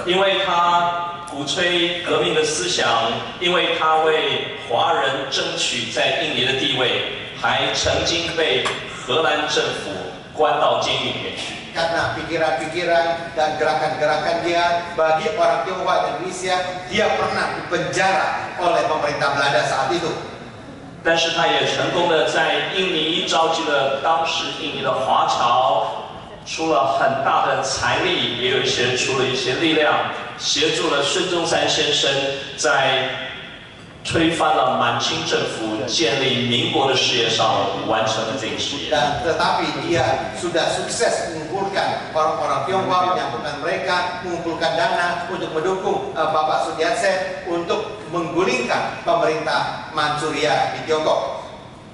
因为他鼓吹革命的思想，因为他为华人争取在印尼的地位，还曾经被荷兰政府关到监狱里面去。Karena pikiran-pikiran dan gerakan-gerakan dia bagi orang Tionghoa Indonesia, dia pernah dipenjara oleh pemerintah Belanda saat itu. 但是他也成功的在印尼召集了当时印尼的华侨，出了很大的财力，也有一些出了一些力量，协助了孙中山先生在推翻了满清政府、建立民国的事业上完成了这个事业。Tetapi dia sudah sukses mengumpulkan orang-orang Tionghoa, menyambungkan mereka, mengumpulkan dana untuk mendukung Bapak Sudiatsen untuk menggulingkan pemerintah Manchuria di Tiongkok.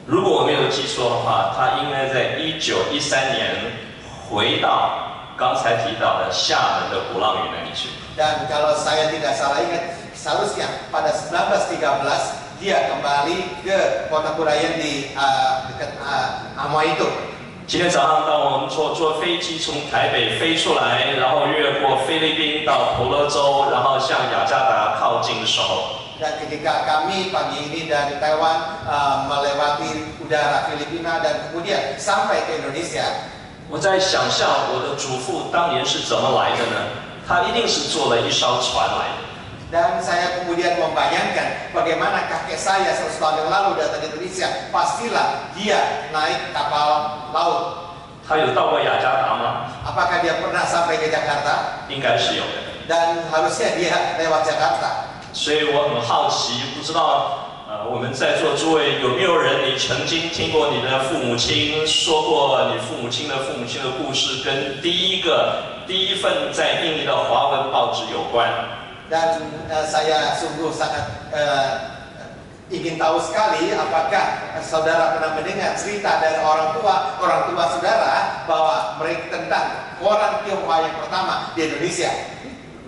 如果我没有记错的话，他应该在1913年回到刚才提到的厦门的鼓浪屿那里去。Dan kalau saya tidak salah ingat, seharusnya pada 1913 dia kembali ke kota Kudayan di dekat Amoy itu. 今天早上，当我们坐飞机从台北飞出来，然后越过菲律宾到婆罗洲，然后向雅加达靠近的时候， Dan ketika kami pagi ini dari Taiwan melewati udara Filipina dan kemudian sampai ke Indonesia, 我在想象我的祖父当年是怎么来的呢？他一定是坐了一艘船来的。 dan saya kemudian membayangkan bagaimana kakek saya 100 tahun yang lalu datang ke Indonesia, pastilah dia naik kapal laut. 他有到过雅加达吗？ Apakah dia pernah sampai ke Jakarta? 应该是有的。 Dan harusnya dia lewat Jakarta. 所以我很好奇，不知道我们在座诸位有没有人你曾经听过你的父母亲说过你父母亲的故事，跟第一份在印尼的华文报纸有关。 Dan saya sungguh sangat ingin tahu sekali apakah saudara pernah mendengar cerita dari orang tua saudara bahwa mereka tentang koran Tionghoa yang pertama di Indonesia.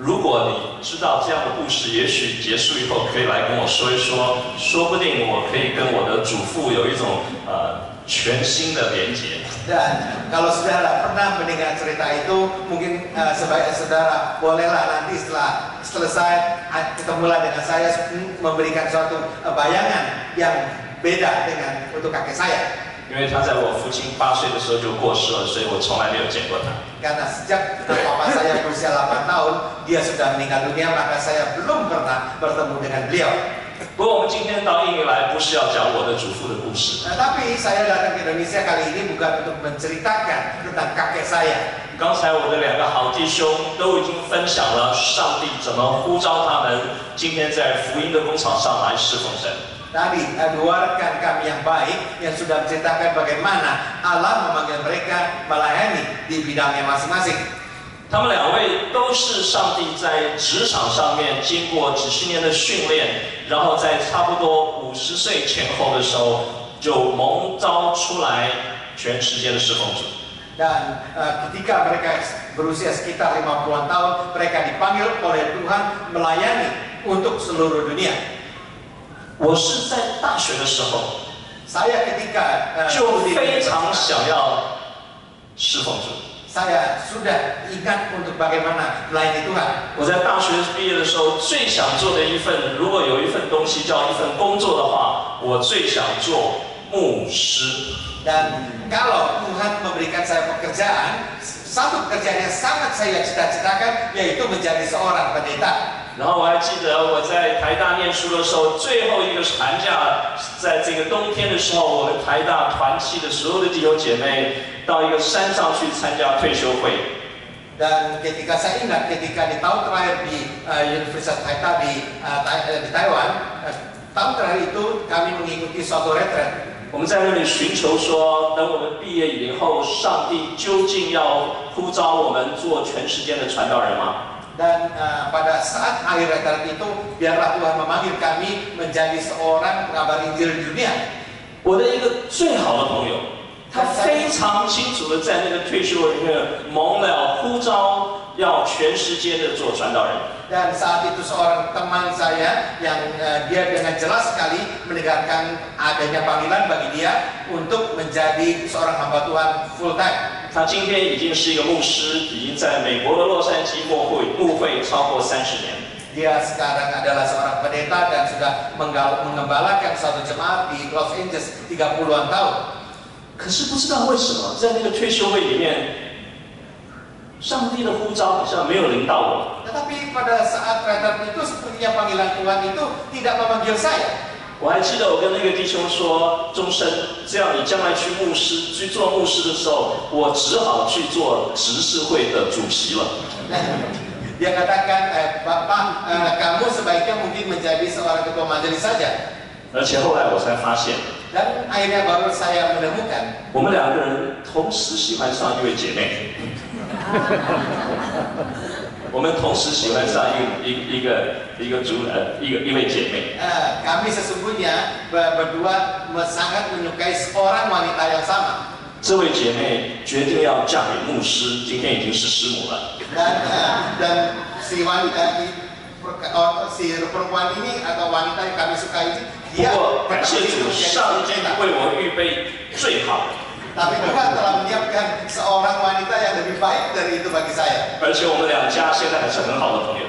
如果你知道这样的故事，也许结束以后可以来跟我说一说，说不定我可以跟我的祖父有一种全新的连结。 Dan kalau saudara pernah mendengar cerita itu, mungkin sebaiknya saudara bolehlah nanti setelah selesai ketemulah dengan saya memberikan suatu bayangan yang beda dengan untuk kakek saya. 因为他在我父亲8岁的时候就过世了，所以我从来没有见过他。 Karena sejak papa saya berusia 8 tahun, dia sudah meninggal dunia, maka saya belum pernah bertemu dengan beliau. 不过我们今天到印尼来，不是要讲我的祖父的故事。 Tapi saya datang ke Indonesia kali ini bukan untuk menceritakan tentang kakek saya. 刚才我的2个好弟兄都已经分享了上帝怎么呼召他们，今天在福音的工场上来侍奉神。 Tadi dua rekan kami yang baik yang sudah menceritakan bagaimana Allah memanggil mereka melayani di bidangnya masing-masing. 他们2位都是上帝在职场上面经过几十年的训练，然后在差不多50岁前后的时候就蒙召出来全世界的侍奉主。 Dan ketika mereka berusia sekitar 50-an tahun, mereka dipanggil oleh Tuhan melayani untuk seluruh dunia. 我是在大学的时候， Saya ketika 就非常想要侍奉主。 saya sudah ingat untuk bagaimana melayani Tuhan. 我在大学毕业的时候，最想做的一份，如果有一份东西叫一份工作的话，我最想做牧师。 Dan kalau Tuhan memberikan saya pekerjaan, satu pekerjaan yang sangat saya cita-citakan yaitu menjadi seorang pendeta. 然后我还记得我在台大念书的时候，最后一个寒假，在这个冬天的时候，我们台大团契的所有的弟兄姐妹到一个山上去参加退休会。 Dan ketika saya ingat ketika di tahun terakhir di Universitas Taita di Taiwan, tahun terakhir itu kami mengikuti suatu retret. 我们在那里寻求说，等我们毕业以后，上帝究竟要呼召我们做全世界的传道人吗？ Dan pada saat akhir retret itu, biarlah Tuhan memanggil kami menjadi seorang pengabar Injil di dunia. 我的一个最好的朋友，他非常清楚的在那个退休会里面蒙了呼召，要全世界的做传道人。 Dan saat itu seorang teman saya yang dia dengan jelas sekali mendengarkan adanya panggilan bagi dia untuk menjadi seorang hamba Tuhan full time. 他今天已经是一个牧师，已经在美国的洛杉矶牧会超过30年。 Dia sekarang adalah seorang pendeta dan sudah mengembalakan suatu jemaat di Los Angeles 30-an tahun. 可是不知道为什么，在那个退休会里面，上帝的呼召好像没有临到我。 Tetapi pada saat retret itu sepertinya panggilan Tuhan itu tidak memanggil saya. 我还记得我跟那个弟兄说，钟生，这样你将来去做牧师的时候，我只好去做执事会的主席了。 Dia katakan, Bapak, kamu sebaiknya mungkin menjadi seorang ketua majelis saja. 而且后来我才发现， Dan akhirnya baru saya menemukan 我们两个人同时喜欢上一位姐妹，我们同时喜欢上一位姐妹。 kami sesungguhnya berdua sangat menyukai seorang wanita yang sama. 这位姐妹决定要嫁给牧师，今天已经是师母了。 Dan si wanita si perempuan ini atau wanita yang kami sukai ini 不 dia 过感谢主，上帝为我预备最好的， tapi Tuhan telah menyiapkan seorang wanita yang lebih baik dari itu bagi saya. 而且我们两家现在还是很好的朋友，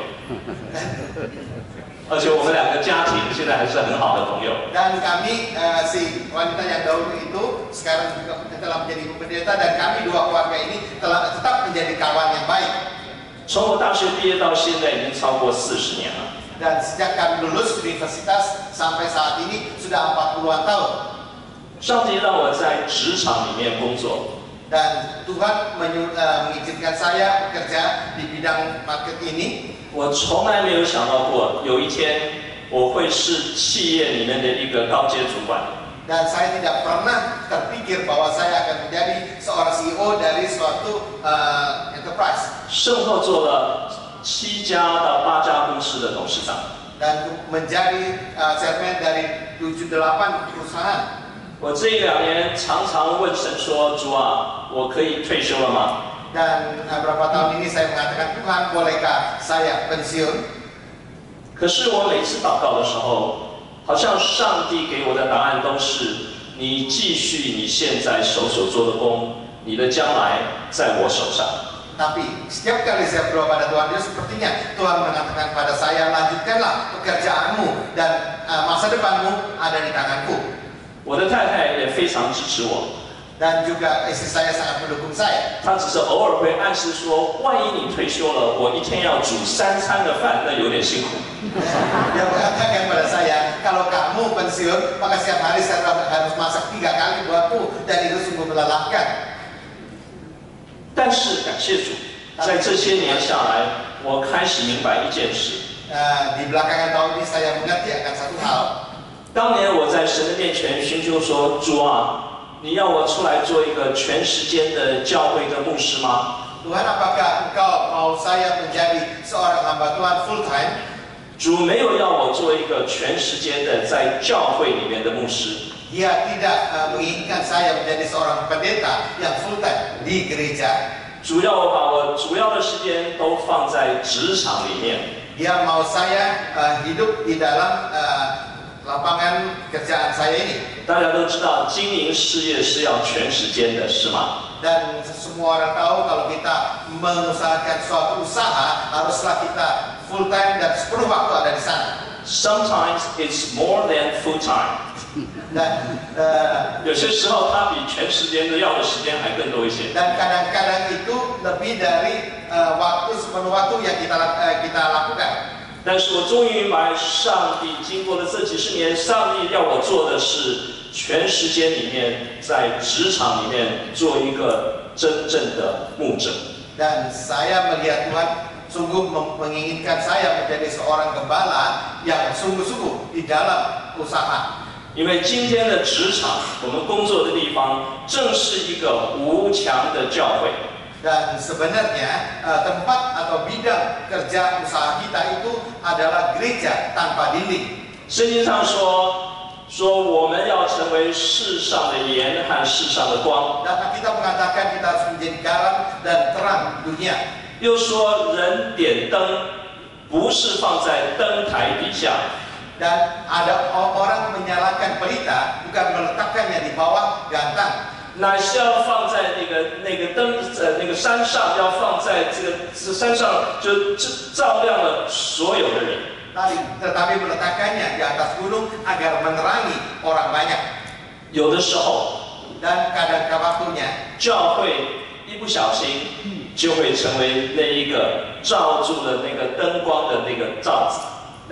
而且我们两个家庭现在还是很好的朋友。 Dan kami si wanita yang dahulu itu sekarang juga telah menjadi ibu pendeta dan kami dua keluarga ini telah tetap menjadi kawan yang baik. 从我大学毕业到现在已经超过40年了。 Dan sejak kami lulus universitas sampai saat ini sudah 40-an tahun. 上帝让我在职场里面工作， Dan Tuhan mengizinkan saya bekerja di bidang market ini. 我从来没有想到过有一天我会是企业里面的一个高阶主管。 Dan saya tidak pernah terpikir bahwa saya akan menjadi seorang CEO dari suatu enterprise. 甚后做了7家到8家公司的董事长。 Dan menjadi chairman dari 7-8 perusahaan. 我这1-2年常常问神说：“主啊，我可以退休了吗？” Dan beberapa tahun ini saya mengatakan, Tuhan, bolehkah saya pensiun? 可是我每次祷告的时候，好像上帝给我的答案都是：你继续你现在手所做的工，你的将来在我手上。 Tapi setiap kali saya berdoa pada Tuhan, sepertinya Tuhan mengatakan pada saya, lanjutkanlah pekerjaanmu dan masa depanmu ada di tanganku. 我的太太也非常支持我， Dan juga istri saya sangat mendukung saya. 她只是偶尔会暗示说：万一你退休了，我一天要煮3餐的饭，那有点辛苦。 Dia mengatakan pada saya, kalau kamu pensiun, maka setiap hari saya harus masak 3 kali buatmu, dan itu sungguh melelahkan. 但是感谢主，在这些年下来，我开始明白一件事。 Di belakangan tahun ini saya mengerti akan satu hal. 当年我在神的面前寻求说：“主啊，你要我出来做一个全时间的教会的牧师吗？” Tuhan, apakah Engkau mau saya menjadi seorang hamba Tuhan full time? 主没有要我做一个全时间的在教会里面的牧师。 Dia tidak menginginkan saya menjadi seorang pendeta yang full time di gereja. 主要我把我主要的时间都放在职场里面。 Dia mau saya hidup di dalam lapangan kerjaan saya ini. 大家都知道，经营事业是要全时间的，是吗？ Dan semua orang tahu kalau kita mengusahakan suatu usaha, haruslah kita full time dan sepenuh waktu ada di sana. Sometimes it's more than full time。 Dan 有些时候它比全时间的要的时间还更多一些。 dan kadang-kadang itu lebih dari waktu sepenuh waktu yang kita lakukan. 但是我终于明白，上帝经过了这几十年，上帝要我做的是全时间里面，在职场里面做一个真正的牧者。 Dan saya melihat Tuhan sungguh menginginkan saya menjadi seorang gembala yang sungguh-sungguh di dalam usaha. 因为今天的职场，我们工作的地方，正是一个无墙的教会。 Dan sebenarnya tempat atau bidang kerja usaha kita itu adalah gereja tanpa dinding. 圣经上说我们要成为世上的盐和世上的光。 Dan kita mengatakan kita harus menjadi garam dan terang dunia. 又说人点灯不是放在灯台底下。 Dan ada orang menyalakan pelita bukan meletakkannya di bawah gantang. 乃是要放在那个灯那个山上，要放在这个山上，就照亮了所有的人。Tetapi meletakkannya di atas gunung agar menerangi orang banyak. 有的时候， dan kadang waktunya 教会一不小心就会成为那一个罩住了那个灯光的那个罩子。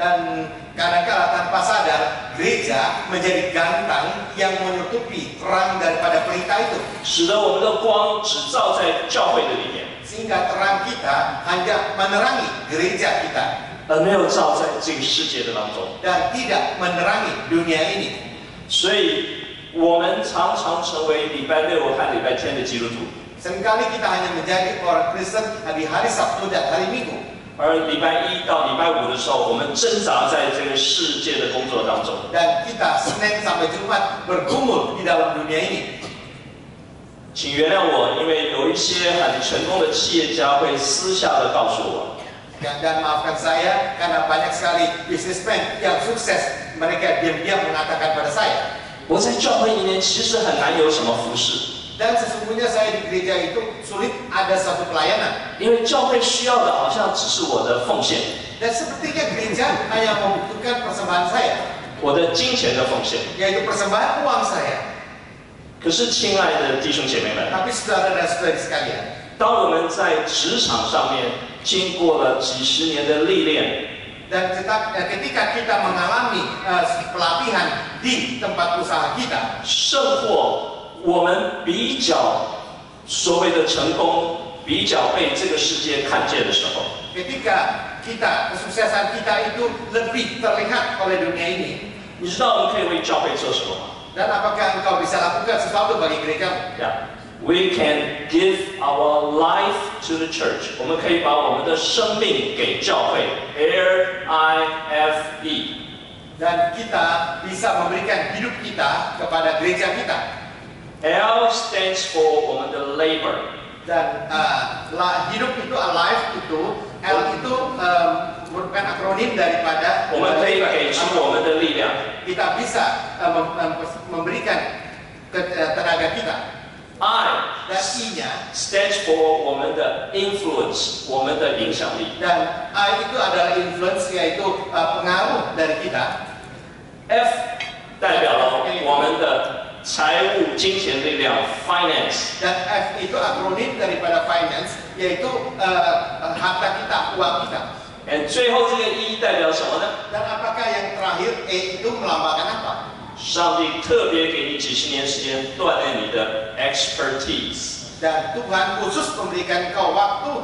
Dan kadang-kala tanpa sadar gereja menjadi gantang yang menutupi terang daripada pelita itu, 使得我们的光只照在教会的里面， sehingga terang kita hanya menerangi gereja kita 而没有照在这个世界的当中。 dan tidak menerangi dunia ini. 所以，我们常常成为礼拜六和礼拜天的基督徒， Seringkali kita hanya menjadi orang Kristen di hari Sabtu dan hari Minggu. 而礼拜一到礼拜五的时候，我们挣扎在这个世界的工作当中。 Dan kita Senin sampai Jumat bergumul di dalam dunia ini. 请原谅我，因为有一些很成功的企业家会私下的告诉我， Dan maafkan saya karena banyak sekali bisnismen yang sukses, mereka diam-diam mengatakan pada saya, 我在教会里面其实很难有什么服侍， dan sesungguhnya saya di gereja itu sulit ada satu pelayanan. 因为教会需要的好像只是我的奉献， Dan sepertinya gereja hanya membutuhkan persembahan saya, 我的金钱的奉献。 yaitu persembahan uang saya. 可是，亲爱的弟兄姐妹们， Tapi saudara dan saudari sekalian, 当我们在职场上面经过了几十年的历练， dan ketika kita mengalami pelatihan di tempat usaha kita, 胜过我们比较所谓的成功，比较被这个世界看见的时候， ketika kesuksesan kita itu lebih terlihat oleh dunia ini, 你知道我们可以为教会做什么吗？ dan apakah engkau bisa lakukan sesuatu bagi gerejamu? We can give our life to the church. 我们可以把我们的生命给教会 ，LIFE. Dan kita bisa memberikan hidup kita kepada gereja kita. L stands for 我们的 labor. Dan hidup itu alive itu L itu merupakan akronim daripada 我们可以给出我们的力量。 kita bisa memberikan tenaga kita. I Dan I-nya stands for 我们的 influence， 我们的影响力。 dan I itu adalah influence, yaitu pengaruh dari kita. F 代表了我们的财务金钱力量 finance。 Dan F itu akronim daripada finance, yaitu harta kita, uang kita. And 最后这个 E 代表什么呢？ Dan apakah yang terakhir E itu melambangkan apa? 上帝特别给你几十年时间锻炼你的 expertise。 Dan Tuhan khusus memberikan engkau waktu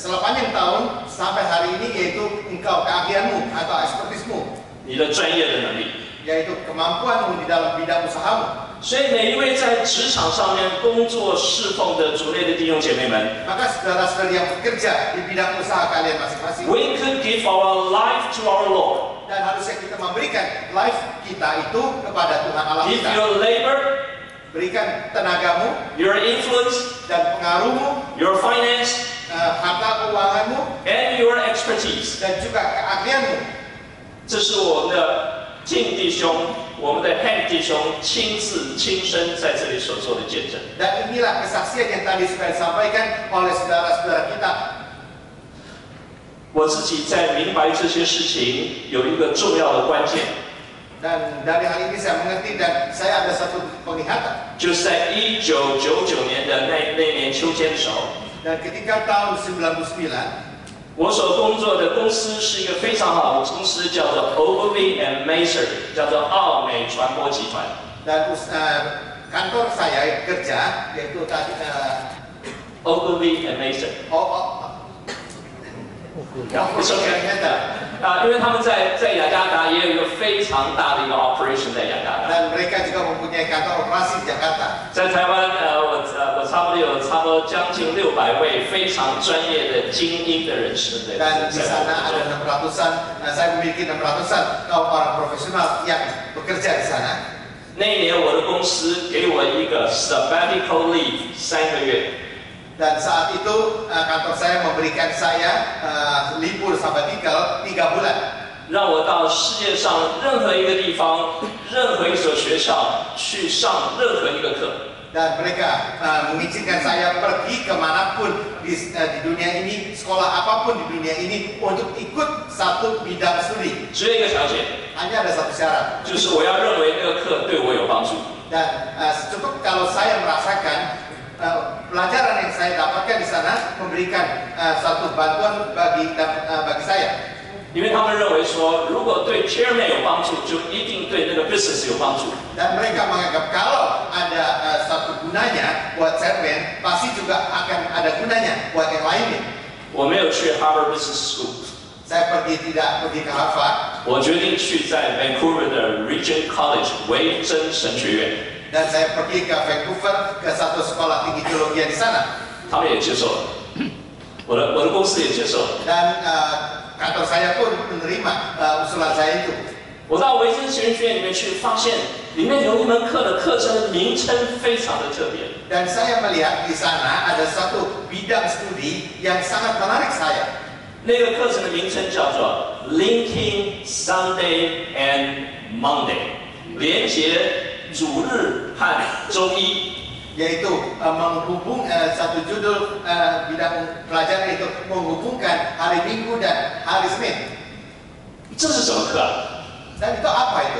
sepanjang tahun sampai hari ini, yaitu engkau keahlianmu atau ekspertismu, 你的专业的能力。 yaitu kemampuanmu di dalam bidang usahamu. 所以每一位在职场上面工作侍奉的主内的弟兄姐妹们， Maka saudara-saudari yang bekerja di bidang usaha kalian masing-masing, we could give our life to our Lord. dan harusnya kita memberikan life kita itu kepada Tuhan Allah Give kita. your labor, Berikan tenagamu your influence, dan pengaruhmu, your finance, harta keuanganmu, and your expertise. dan juga keahlianmu. 这是我们的敬弟兄，我们的 Hank 弟兄亲自亲身在这里所做的见证。 Dan inilah kesaksian yang tadi sudah disampaikan oleh saudara-saudara kita. 我自己在明白这些事情有一个重要的关键， Dan dari hal ini saya mengerti dan saya ada satu penglihatan. 就是在1999年的那年秋天的时候， Dan ketika tahun 99, 我所工作的公司是一个非常好的公司，叫做 Ogilvy and Mason， 叫做奥美传播集团。 dan kantor saya kerja yaitu tadi Ogilvy and Mason， It's okay. 因为他们在雅加达也有一个非常大的一个 operation 在雅加达。 Dan mereka juga mempunyai kantor operasi di Jakarta. 在台湾，我差不多将近600位非常专业的精英的人士在 Dan di sana ada 600-an, saya memiliki 600-an orang profesional yang bekerja di sana. 那一年我的公司给我一个 sabbatical leave 3个月。 Dan saat itu kantor saya memberikan saya libur sabbatical 3 bulan. 让我到世界上任何一个地方、任何一所学校去上任何一个课。Dan mereka mengizinkan saya pergi kemanapun di dunia ini, sekolah apapun di dunia ini untuk ikut satu bidang studi. 只有一个条件， Hanya ada satu syarat. 就是我要认为那个课对我有帮助。 Dan cukup kalau saya merasakan pelajaran yang saya dapatkan di sana memberikan satu bantuan bagi saya. 因为他们认为说，如果对 chairman 有帮助，就一定对那个 business 有帮助。 Dan mereka menganggap kalau ada satu gunanya buat chairman, pasti juga akan ada gunanya buat yang lainnya. 我没有去 Harvard Business School， Saya tidak pergi ke Harvard. 我决定去在 Vancouver 的 Regent College 维珍神学院， Dan saya pergi ke Vancouver ke satu sekolah tinggi teologi di sana. 他们也接受了，我的公司也接受了。 Dan kantor saya pun menerima usulan saya itu. 我到维珍神学院里面去，发现里面有一门课的课程的名称非常的特别。 Dan saya melihat di sana ada satu bidang studi yang sangat menarik saya. 那个课程的名称叫做 Linking Sunday and Monday， 连结主日和周一。 Yaitu menghubung satu judul bidang pelajaran itu menghubungkan hari Minggu dan hari Senin. 这是什么课啊？ Dan itu apa itu?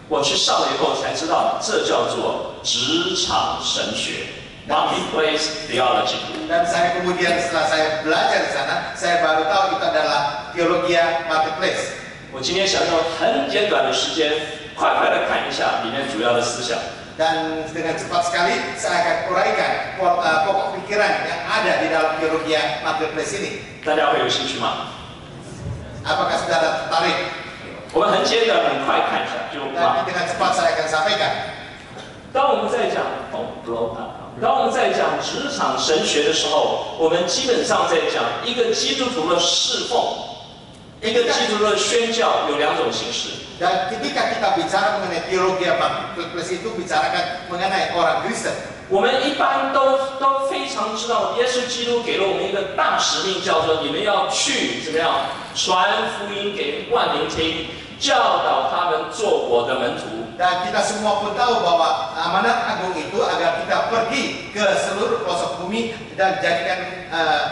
我去上了以后才知道，这叫做职场神学 （Marketplace Theology）。 Dan saya kemudian setelah saya belajar di sana, saya baru tahu itu adalah teologi marketplace. 我今天想用很简短的时间，快快的看一下里面主要的思想。 Dan dengan cepat sekali saya akan uraikan pokok pikiran yang ada di dalam teologi marketplace ini. 大家会有兴趣吗？ Apakah saudara tertarik? 我们很简短、很快看一下就 Dan dengan cepat saya akan sampaikan. 当我们在讲当我们在讲职场神学的时候，我们基本上在讲一个基督徒的侍奉，一个基督徒的宣教有两种形式。 Dan ketika kita bicara mengenai teologi marketplace itu bicarakan mengenai orang Kristen. 我们一般都非常知道，耶稣基督给了我们一个大使命，叫做你们要去怎么样传福音给万民听，教导他们做我的门徒。 Dan kita semua pun tahu bahwa amanat agung itu agar kita pergi ke seluruh pelosok bumi dan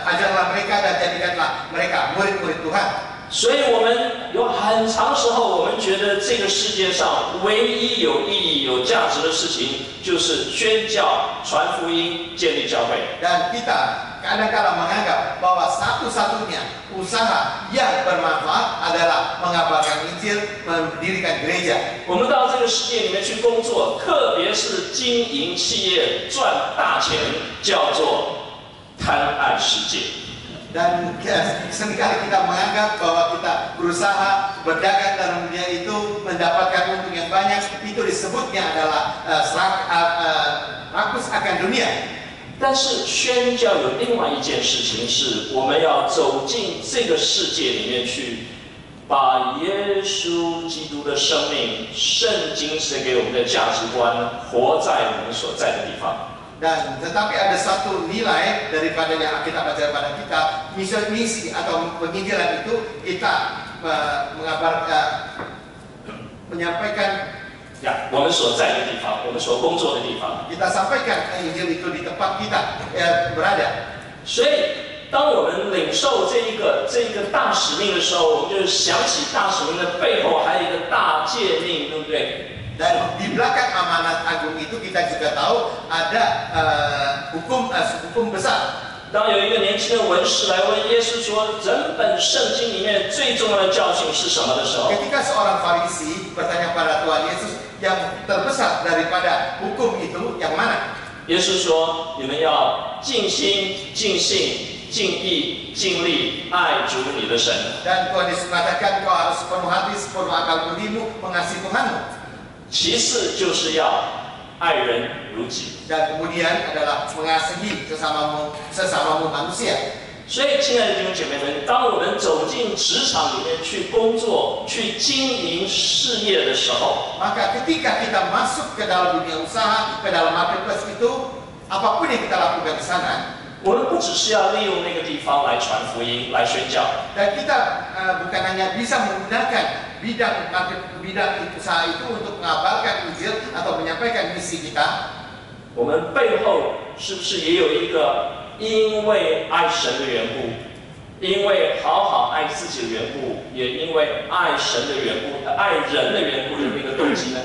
ajarlah mereka dan jadikanlah mereka murid-murid Tuhan. 所以我们有很长时候，我们觉得这个世界上唯一有意义、有价值的事情，就是宣教、传福音、建立教会。 Dan kita kadang-kadang menganggap bahwa satu-satunya usaha yang bermanfaat adalah mengabarkan Injil, mendirikan gereja. 我们到这个世界里面去工作，特别是经营企业赚大钱，叫做贪爱世界。 Dan seringkali kita menganggap bahwa kita berusaha berdagang dalam dunia itu mendapatkan untung yang banyak, itu disebutnya adalah rakus akan dunia. 但是宣教有另外一件事情，是我们要走进这个世界里面去，把耶稣基督的生命、圣经是给我们的价值观，活在我们所在的地方。 Dan tetapi ada satu nilai daripada yang kita baca pada kita, misi atau penginjilan itu kita menyampaikan 我们所在的地方，我们所工作的地方。 kita sampaikan Injil itu di tempat kita berada. 所以，当我们领受这一个大使命的时候，我们就想起大使命的背后还有一个大诫命，对不对？ Dan di belakang amanat agung itu kita juga tahu ada hukum besar. 当有一个年轻的文士来问耶稣说：“整本圣经里面最重要的教训是什么？”的时候， Ketika seorang Farisi bertanya pada Tuhan Yesus, yang terbesar daripada hukum itu yang mana? 耶稣说：“你们要尽心、尽性、尽意、尽力爱主你的神。” Dan Tuhan Yesus mengatakan kau harus sepenuh hati, sepenuh akal budimu mengasihi Tuhanmu. 其次就是要爱人如己。 Dan kemudian adalah mengasihi sesamamu manusia. 所以，亲爱的弟兄姐妹们，当我们走进职场里面去工作、去经营事业的时候， Maka ketika kita masuk ke dalam dunia usaha, ke dalam marketplace itu, apapun yang kita lakukan di sana, 我们不只是要利用那个地方来传福音、来宣教， dan kita bukan hanya bisa menggunakan bidang usaha itu untuk mengabarkan Injil atau menyampaikan misi kita, 我们背后是不是也有一个因为爱神的缘故，因为好好爱自己的缘故，也因为爱神的缘故、爱人的缘故的那个动机呢？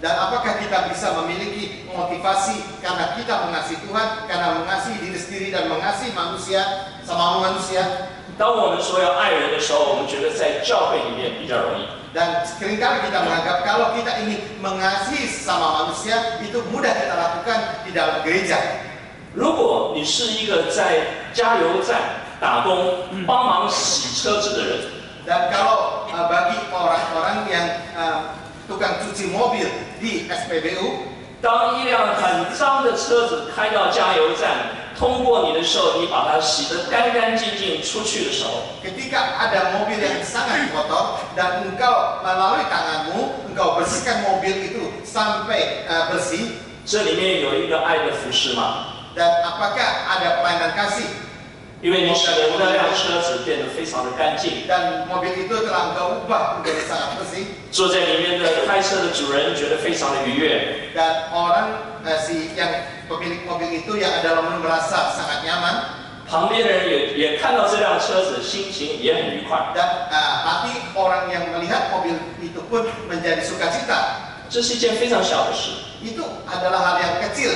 Dan apakah kita bisa memiliki motivasi karena kita mengasihi Tuhan, karena mengasihi diri sendiri dan mengasihi manusia, sama manusia? 当我们说要爱人的时候，我们觉得在教会里面比较容易。 Dan seringkali kita menganggap kalau kita ingin mengasihi sesama manusia itu mudah kita lakukan di dalam gereja. 如果你是一个在加油站打工、帮忙洗车子的人， Dan kalau bagi orang-orang yang tukang cuci mobil di SPBU, 当一辆很脏的车子开到加油站，通过你的时候，你把它洗得干干净净出去的时候， ketika ada mobil yang sangat kotor dan engkau melalui tanganmu, engkau bersihkan mobil itu sampai bersih. 这里面有一个爱的服饰吗？ Dan apakah ada pelayanan kasih? 因为你使得那辆车子变得非常的干净， Dan mobil itu telah engkau ubah menjadi sangat bersih. 坐在里面的开车的主人觉得非常的愉悦。 Dan orang yang pemilik mobil itu yang ada dalam merasa sangat nyaman. 旁边的人也看到这辆车子，心情也很愉快。 Dan hati orang yang melihat mobil itu pun menjadi sukacita. 这是一件非常小的事， Itu adalah hal yang kecil.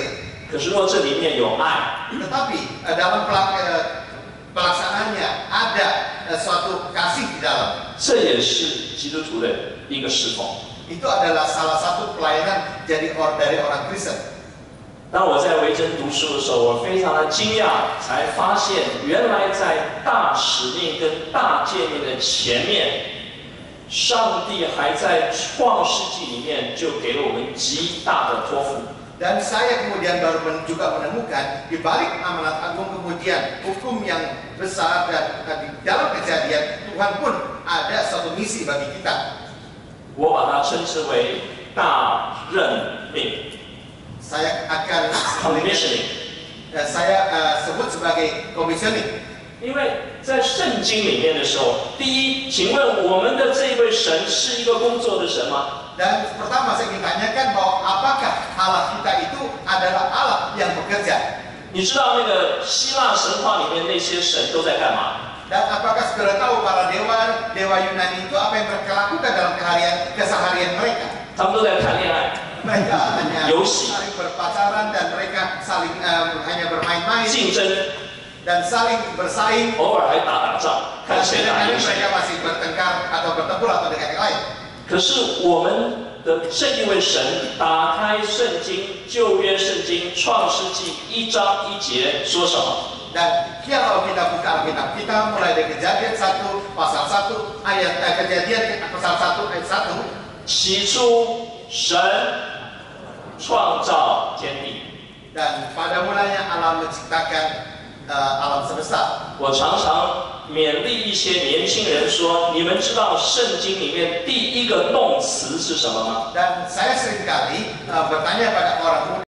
可是若这里面有爱， Tetapi dalam pelaksanaannya ada suatu kasih di dalam. 这也是基督徒的一个侍奉。 Itu adalah salah satu pelayanan dari orang Kristen. 当我在维珍读书的时候，我非常的惊讶，才发现原来在大使命跟大诫命的前面，上帝还在创世纪里面就给了我们极大的托付。 Dan saya kemudian baru juga menemukan di balik amanat agung kemudian hukum yang besar dan di dalam kejadian Tuhan pun ada suatu misi bagi kita. 我把它称之为大任命 Saya akan（commissioning）。 saya sebut sebagai commissioning. 因为在圣经里面的时候，第一，请问我们的这一位神是一个工作的神吗？ Dan pertama saya ingin tanyakan bahwa apakah Allah kita itu adalah Allah yang bekerja? 你知道那个希腊神话里面那些神都在干嘛？ Dan apakah saudara tahu para dewa Yunani itu apa yang mereka lakukan dalam keseharian mereka? 他们都在谈恋爱、 Mereka hanya 游戏、 saling berpacaran dan mereka saling hanya bermain-main 竞争， dan saling bersaing. 偶尔还打仗，看 Dan 谁打 kadang-kadang 赢谁。 mereka masih bertengkar atau bertempur atau dengan yang lain. 可是我们的这一位神，打开圣经旧约圣经创世纪1章1节说什么？ Dan kalau kita buka Alkitab kita mulai dari Kejadian 1 pasal 1 ayat Kejadian pasal 1 ayat 1. 起初神创造天地。 Dan pada mulanya Allah menciptakan alam semesta. 我常常勉励一些年轻人说：“你们知道圣经里面第一个动词是什么吗？” Dan saya seringkali bertanya pada orang muda